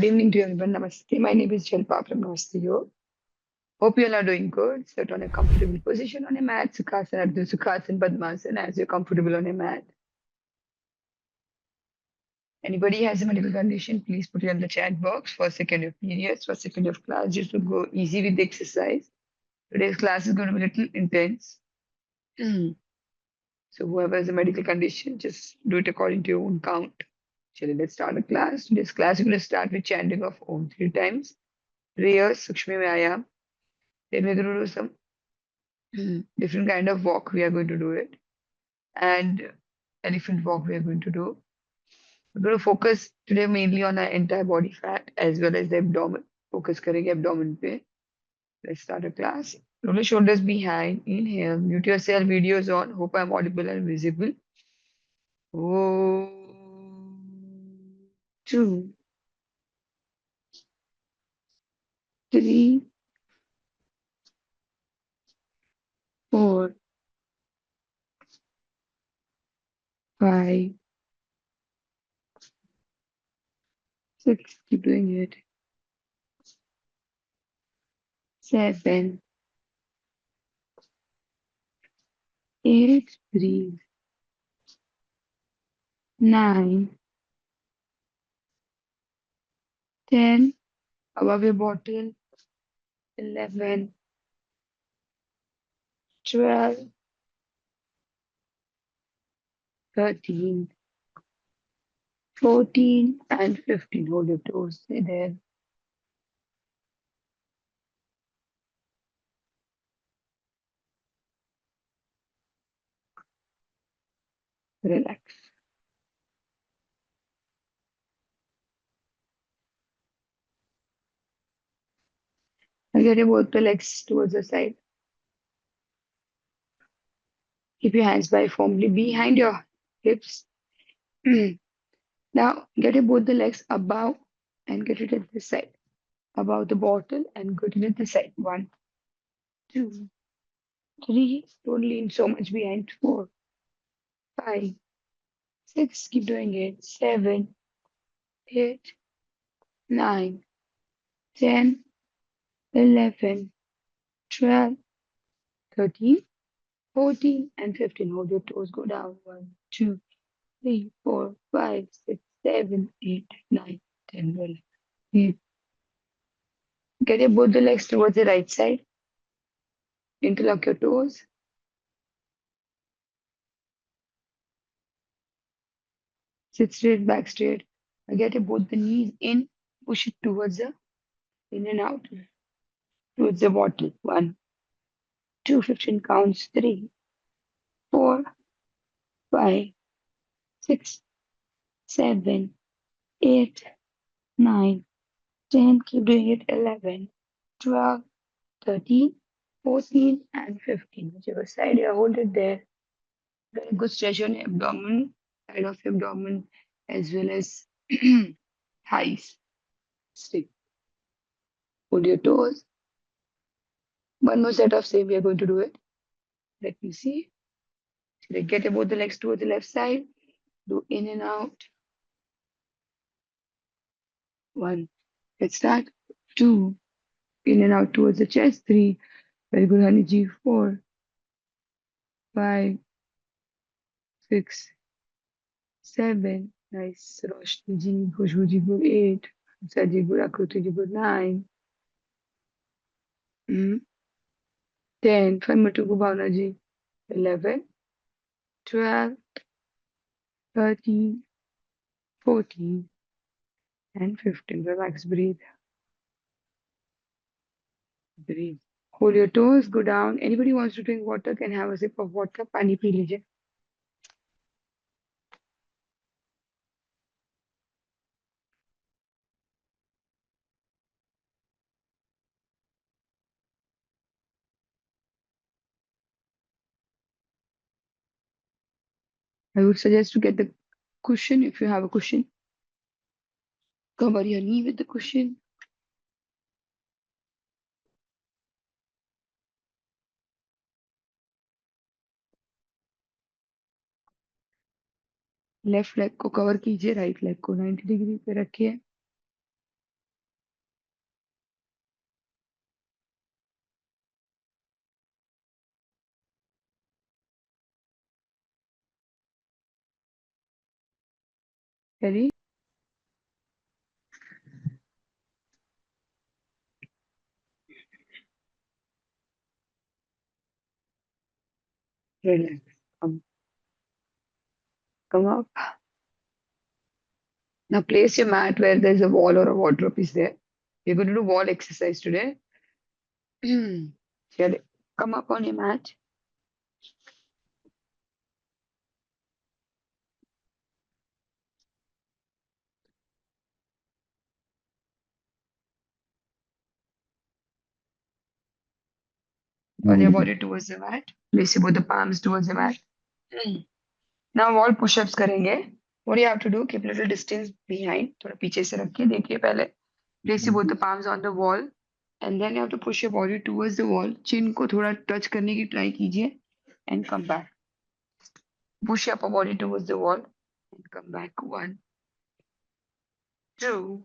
Good evening to everyone. Namaste. My name is Jalpa from Namasteyog. Hope you all are doing good. Sit on a comfortable position on a mat. Sukhasana, Ardha Sukhasana, Padmasana as you're comfortable on a mat. Anybody has a medical condition, please put it in the chat box for second of periods, for second of class, just to go easy with the exercise. Today's class is going to be a little intense. So whoever has a medical condition, just do it according to your own count. Chalo, let's start the class. Today's class is going to start with chanting of Om 3 times. Prayers, Sukshma Vyayam. Then we're going to do some different kind of walk. We are going to do it. And elephant walk we are going to do. We're going to focus today mainly on our entire body fat as well as the abdomen. Focus करेंगे abdomen पे. Let's start the class. Roll the shoulders behind. Inhale. Mute yourself. Videos on. Hope I'm audible and visible. Oh, 2, 3, 4, 5, 6. Keep doing it. 7, 8. Breathe. 9, 10. Above your bottle. 11, 12, 13, 14, and 15. Hold your toes. Stay there. Relax. Now get your both the legs towards the side. Keep your hands by firmly behind your hips. Now get your both the legs above and get it at this side. Above the bottle and get it at the side. 1, 2, 3. Don't lean so much behind. 4, 5, 6. Keep doing it. 7, 8, 9, 10, 11, 12, 13, 14, and 15. Hold your toes, go down. 1, 2, 3, 4, 5, 6, 7, 8, 9, 10, 12. Get your both the legs towards the right side. Interlock your toes. Sit straight, back straight. Get your both the knees in. Push it towards the in and out. Towards the bottle. 1, 2, 15 counts. 3, 4, 5, 6, 7, 8, 9, 10. Keep doing it. 11, 12, 13, 14, and 15. Whichever side you hold it there. Get a good stretch on your abdomen, side of your abdomen, as well as thighs. Stick. Hold your toes. One more set of same. We are going to do it. Let me see. So get both the legs towards the left side. Do in and out. 1. Let's start. 2. In and out towards the chest. 3. Very good, Honey 4, 5, 6, 7. Nice. Roshni ji, Khushbu ji, good. 8. Saji, good. Akruti ji, good. 9. 10. Famatuku Bhavna ji. 11, 12, 13, 14, and 15. Relax, breathe. Breathe. Hold your toes, go down. Anybody wants to drink water can have a sip of water. Pani pee लीजिए. I would suggest to get the cushion if you have a cushion. Cover your knee with the cushion. Left leg को cover कीजिए, right leg को 90 degree पे रखिए. Ready? Relax. Come, come up. Now place your mat where there's a wall or a wardrobe is there. We're going to do wall exercise today. Shall I come up on your mat? Turn your body towards the mat. Place your both the palms towards the mat. Now wall push-ups करेंगे. What do you have to do? Keep little distance behind. थोड़ा पीछे से रखिए. देखिए पहले. Place your both the palms on the wall. And then you have to push your body towards the wall. Chin को थोड़ा touch करने की try कीजिए. And come back. Push your upper body towards the wall. And come back. 1, 2,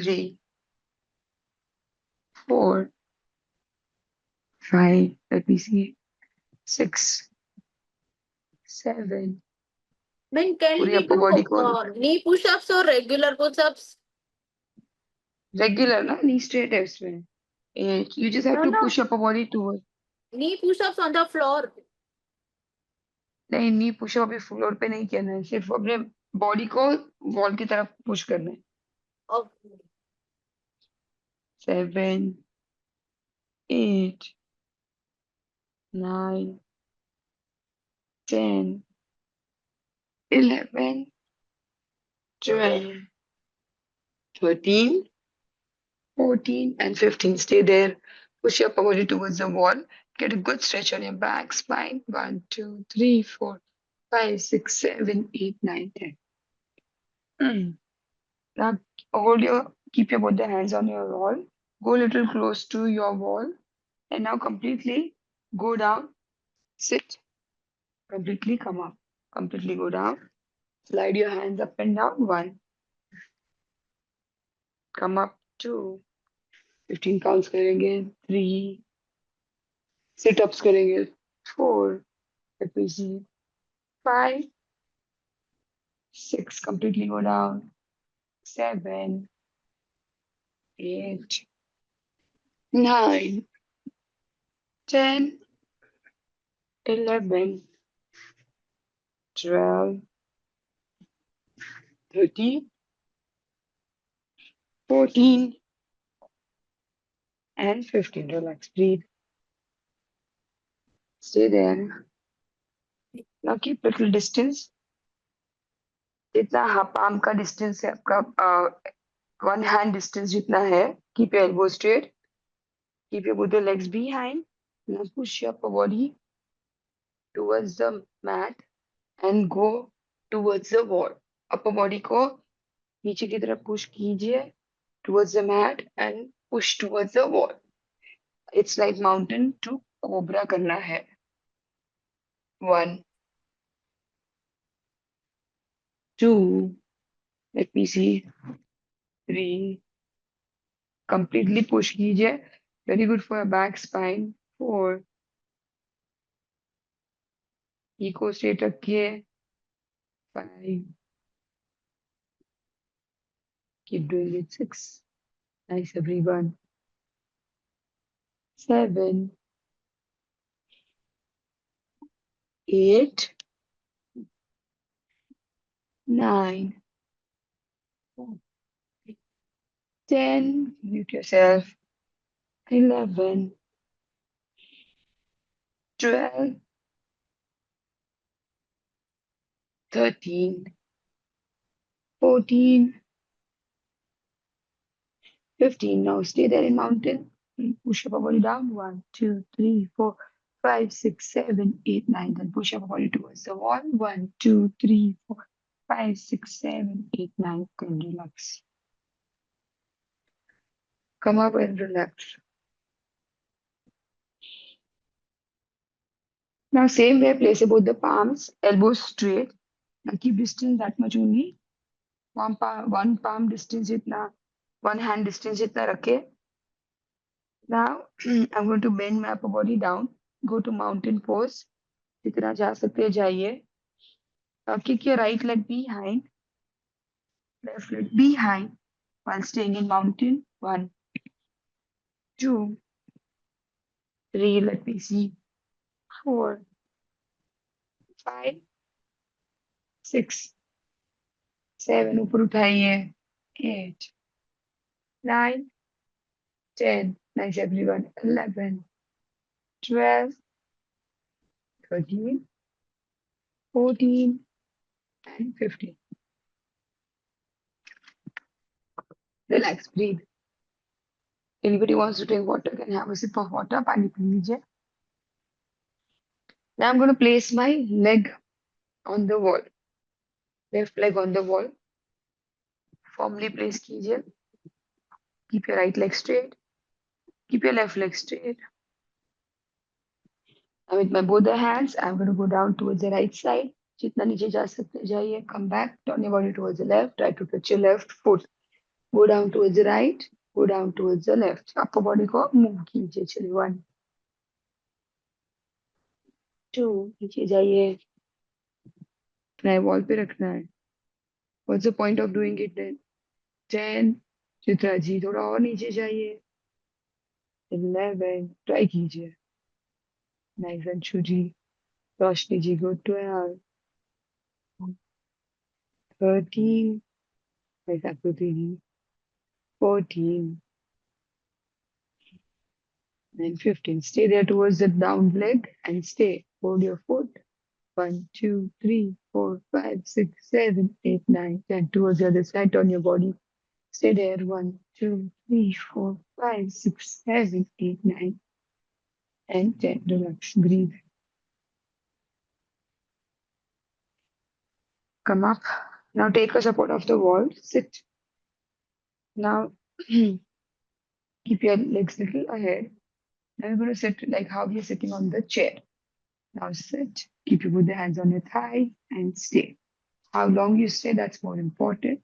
3, 4, 5. Let me see. 6, 7. Then can पूरी we upper do body को knee push-ups or regular push-ups? regular ना knee straight है उसमें. 8. You just have No, to no. push upper body towards. Knee push-ups on the floor. नहीं नी pushup अभी floor पे नहीं करना है सिर्फ अपने बॉडी को वॉल की तरफ पुश करना है. Okay. 7, 8, 9, 10, 11, 12, 13, 14 and 15. Stay there. Push your upper body towards the wall. Get a good stretch on your back, spine. 1, 2, 3, 4, 5, 6, 7, 8, 9, 10. Now keep your both the hands on your wall. Go a little close to your wall. And now completely go down, sit, completely come up, completely go down. Slide your hands up and down. 1, come up. 2, 15 counts करेंगे. 3, sit ups करेंगे. 4, let me see. 5, 6, completely go down. 7, 8, 9, 10, 11, 12, 13, 14, and 15. Relax, breathe. Stay there. Now keep little distance. जितना palm का distance है आपका 1 hand distance जितना है. Keep your elbows straight. Keep your both the legs behind. Now push your upper body towards the mat and go towards the wall. Upper body को नीचे की तरफ push कीजिए towards the mat and push towards the wall. It's like mountain to cobra करना है. 1, 2, let me see. 3, completely push कीजिए. Very good for your back spine. 4, ego straight रखिए. 5, keep doing it. 6, nice everyone. 7, 8, 9, 10, mute yourself. 11, 12, 13, 14, 15. Now stay there in mountain. Push up your body down. 1, 2, 3, 4, 5, 6, 7, 8, 9. Then push up your body towards the wall. 1, 2, 3, 4, 5, 6, 7, 8, 9. Then relax. Come up and relax. Now same way, place both the palms, elbows straight. Now keep distance that much only. One palm distance जितना, 1 hand distance जितना रखे. Now I'm going to bend my upper body down. Go to mountain pose. जितना जा सकते हैं जाइए. Now kick your right leg behind, left leg behind while staying in mountain. One, two, three, let me see. Four, five, six, seven, ऊपर उठाइए. 8, 9, 10. Nice everyone. 11, 12, 13, 14, and 15. Relax, breathe. Anybody wants to drink water can have a sip of water. पानी P लीजिए. Now I'm going to place my leg on the wall. Left leg on the wall. Firmly place कीजिए. Keep your right leg straight. Keep your left leg straight. And with my both the hands, I'm going to go down towards the right side. जितना नीचे जा सकते जाइए. Come back. Turn your body towards the left. Try to touch your left foot. Go down towards the right. Go down towards the left. Upper body को move कीजिए. चलिए 1, 2. नीचे जाइए. अपना wall पे रखना है. What's the point of doing it then? 10. Chitra ji थोड़ा और नीचे जाइए. 11. ट्राई कीजिए. नाइस अंशु जी. रोशनी जी को 12. 13. नाइस आकृति जी. 14. And 15. Stay there towards the down leg and stay. Hold your foot. 1, 2, 3, 4, 5, 6, 7, 8, 9, 10. Towards the other side. Turn your body. Stay there. 1, 2, 3, 4, 5, 6, 7, 8, 9, and 10. Relax. Breathe. Come up. Now take a support of the wall. Sit. Now keep your legs little ahead. Now you're going to sit like how you're sitting on the chair. Now sit. Keep your both the hands on your thigh and stay. How long you stay, that's more important.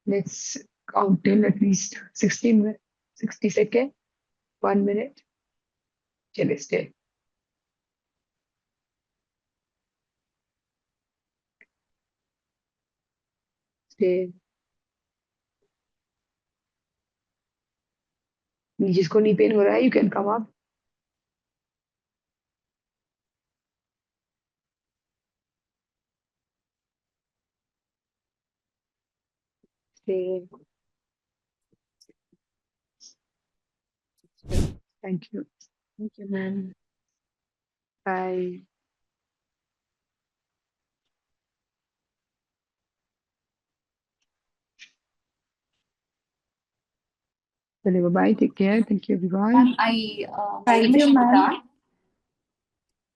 Let's count till at least 60 minutes, 60 seconds, 1 minute. Chale, stay. Stay. जिसको knee pain हो रहा है, you can come up. Stay. Thank you. Thank you, ma'am. Bye. Chale, bye. Take care. Thank you, everyone. Ma'am, my name Thank is you, ma'am. Shweta.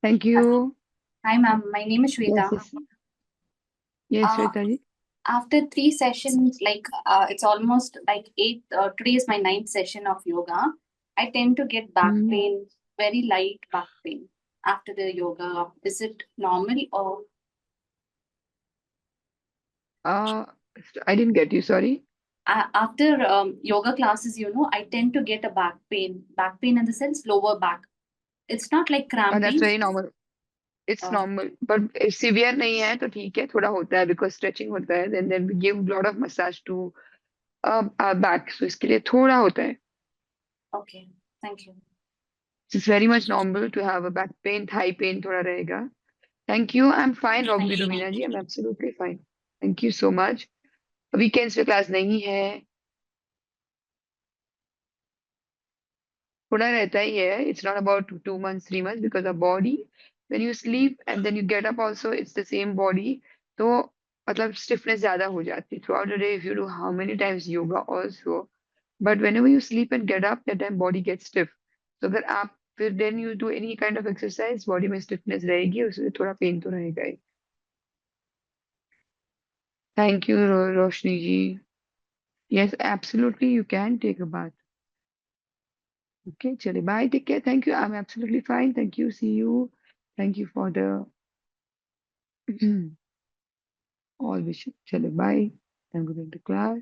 Thank you. Hi, ma'am. My name is Yes, Shweta. yes. Yes, Uh, Shweta ji. After 3 sessions, it's almost like eight. Today is my ninth session of yoga. I tend to get back Hmm. pain, very light back pain after the yoga. Is it normal or Uh, I didn't get you. Sorry. after yoga classes? I tend to get a back pain in the sense lower back. It's not like That's cramping. very normal. It's Uh, normal. But if severe नहीं है तो ठीक है. थोड़ा होता है because stretching होता है. Then we give lot of massage to our back. So इसके लिए थोड़ा होता है. okay, thank you. It's very much normal to have a back pain, thigh pain थोड़ा रहेगा. Thank you. I'm fine, Thank you, Rovina ma'am. ji. I'm absolutely fine. Thank you so much. Weekends पे class नहीं है. थोड़ा रहता ही है. It's not about 2 months, 3 months because our body, when you sleep and then you get up also, it's the same body. तो मतलब stiffness ज़्यादा हो जाती है. Throughout the day, if you do how many times yoga also, but whenever you sleep and get up, that time body gets stiff. So अगर आप फिर then you do any kind of exercise, body में stiffness रहेगी, उससे थोड़ा pain तो रहेगा ही. Thank you, Roshni ji. Yes, absolutely, you can take a bath. Okay, chale, bye. Take care. Thank you. I'm absolutely fine. Thank you. See you. Thank you for the all wishes. Chale, bye. I'm going to class.